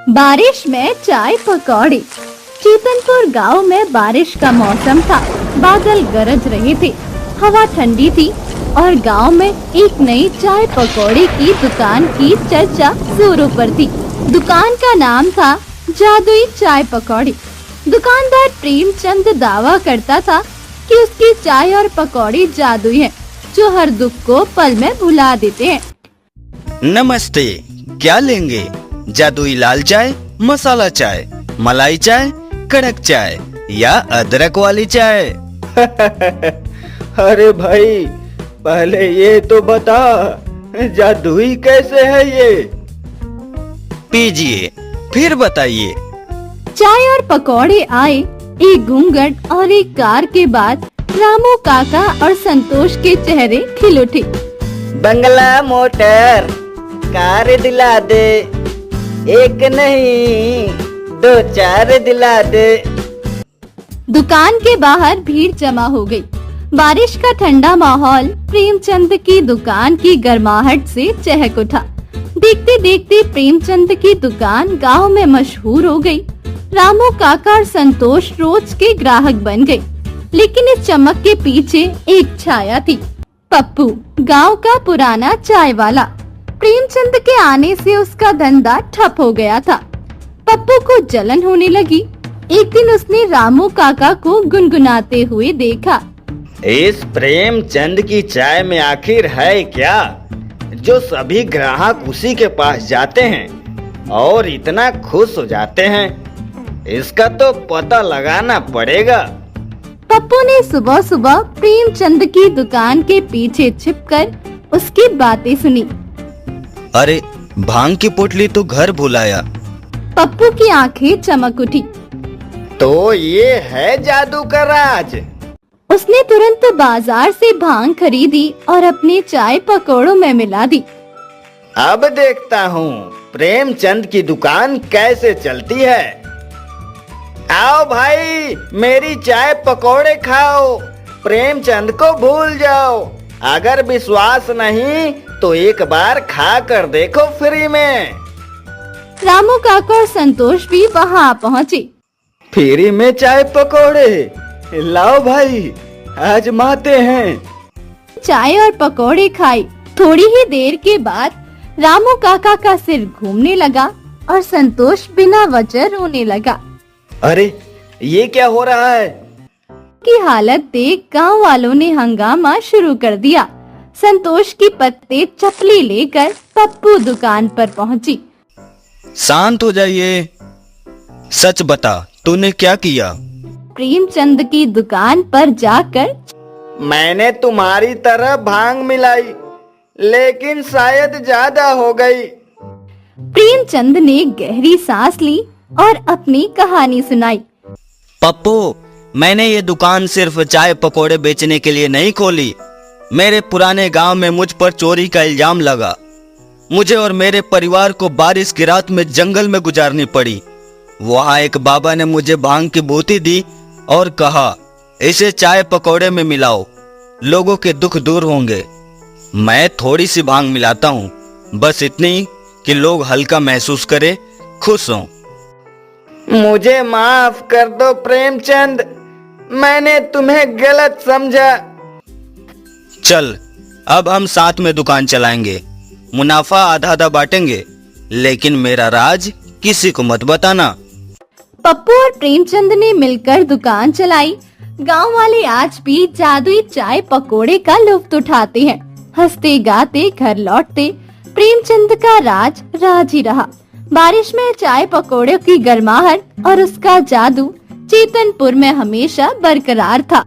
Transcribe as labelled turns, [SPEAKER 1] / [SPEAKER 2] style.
[SPEAKER 1] बारिश में चाय पकौड़ी। चेतनपुर गांव में बारिश का मौसम था। बादल गरज रहे थे, हवा ठंडी थी और गांव में एक नई चाय पकौड़ी की दुकान की चर्चा जोरों पर थी। दुकान का नाम था जादुई चाय पकौड़ी। दुकानदार प्रेमचंद दावा करता था कि उसकी चाय और पकौड़ी जादुई है, जो हर दुख को पल में भुला देते हैं।
[SPEAKER 2] नमस्ते, क्या लेंगे? जादुई लाल चाय, मसाला चाय, मलाई चाय, कड़क चाय या अदरक वाली चाय?
[SPEAKER 3] अरे भाई, पहले ये तो बता, जादुई कैसे है ये?
[SPEAKER 2] पीजिए, फिर बताइए।
[SPEAKER 1] चाय और पकौड़े आए एक घूंघट और एक कार के बाद रामू काका और संतोष के चेहरे खिल उठे।
[SPEAKER 3] बंगला मोटर कार दिला दे, एक नहीं 2-4 दिला दे।
[SPEAKER 1] दुकान के बाहर भीड़ जमा हो गई। बारिश का ठंडा माहौल प्रेमचंद की दुकान की गर्माहट से चहक उठा। देखते देखते प्रेमचंद की दुकान गांव में मशहूर हो गई। रामू काका और संतोष रोज के ग्राहक बन गए। लेकिन इस चमक के पीछे एक छाया थी। पप्पू, गांव का पुराना चाय वाला। प्रेमचंद के आने से उसका धंधा ठप हो गया था। पप्पू को जलन होने लगी। एक दिन उसने रामू काका को गुनगुनाते हुए देखा।
[SPEAKER 3] इस प्रेमचंद की चाय में आखिर है क्या, जो सभी ग्राहक उसी के पास जाते हैं और इतना खुश हो जाते हैं? इसका तो पता लगाना पड़ेगा।
[SPEAKER 1] पप्पू ने सुबह सुबह प्रेमचंद की दुकान के पीछे छिपकर उसकी बातें सुनी।
[SPEAKER 2] अरे, भांग की पोटली तो घर भुलाया।
[SPEAKER 1] पप्पू की आंखें चमक उठी।
[SPEAKER 3] तो ये है जादू का राज।
[SPEAKER 1] उसने तुरंत बाजार से भांग खरीदी और अपने चाय पकौड़ों में मिला दी।
[SPEAKER 3] अब देखता हूँ प्रेमचंद की दुकान कैसे चलती है। आओ भाई, मेरी चाय पकौड़े खाओ, प्रेमचंद को भूल जाओ। अगर विश्वास नहीं तो एक बार खा कर देखो फ्री में।
[SPEAKER 1] रामू काका और संतोष भी वहाँ पहुँचे।
[SPEAKER 3] फ्री में चाय पकौड़े, लाओ भाई, आजमाते हैं।
[SPEAKER 1] चाय और पकौड़े खाए। थोड़ी ही देर के बाद रामू काका का सिर घूमने लगा और संतोष बिना वजह रोने लगा।
[SPEAKER 3] अरे, ये क्या हो रहा है?
[SPEAKER 1] की हालत देख गांव वालों ने हंगामा शुरू कर दिया। संतोष की पत्नी चपली लेकर पप्पू दुकान पर पहुंची।
[SPEAKER 2] शांत हो जाइए, सच बता, तूने क्या किया?
[SPEAKER 1] प्रेमचंद की दुकान पर जाकर
[SPEAKER 3] मैंने तुम्हारी तरह भांग मिलाई, लेकिन शायद ज्यादा हो गई।
[SPEAKER 1] प्रेमचंद ने गहरी सांस ली और अपनी कहानी सुनाई।
[SPEAKER 2] पप्पू, मैंने ये दुकान सिर्फ चाय पकोड़े बेचने के लिए नहीं खोली। मेरे पुराने गांव में मुझ पर चोरी का इल्जाम लगा। मुझे और मेरे परिवार को बारिश की रात में जंगल में गुजारनी पड़ी। वहाँ एक बाबा ने मुझे भांग की बोतल दी और कहा, इसे चाय पकोड़े में मिलाओ, लोगों के दुख दूर होंगे। मैं थोड़ी सी भांग मिलाता हूँ, बस इतनी कि लोग हल्का महसूस करें, खुश हों।
[SPEAKER 3] मुझे माफ कर दो प्रेमचंद, मैंने तुम्हें गलत समझा।
[SPEAKER 2] चल, अब हम साथ में दुकान चलाएंगे, मुनाफा आधा आधा बांटेंगे, लेकिन मेरा राज किसी को मत बताना।
[SPEAKER 1] पप्पू और प्रेमचंद ने मिलकर दुकान चलाई। गांव वाले आज भी जादुई चाय पकोड़े का लुत्फ उठाते हैं। हंसते गाते घर लौटते। प्रेमचंद का राज राज ही रहा। बारिश में चाय पकोड़े की गर्माहट और उसका जादू चेतनपुर में हमेशा बरकरार था।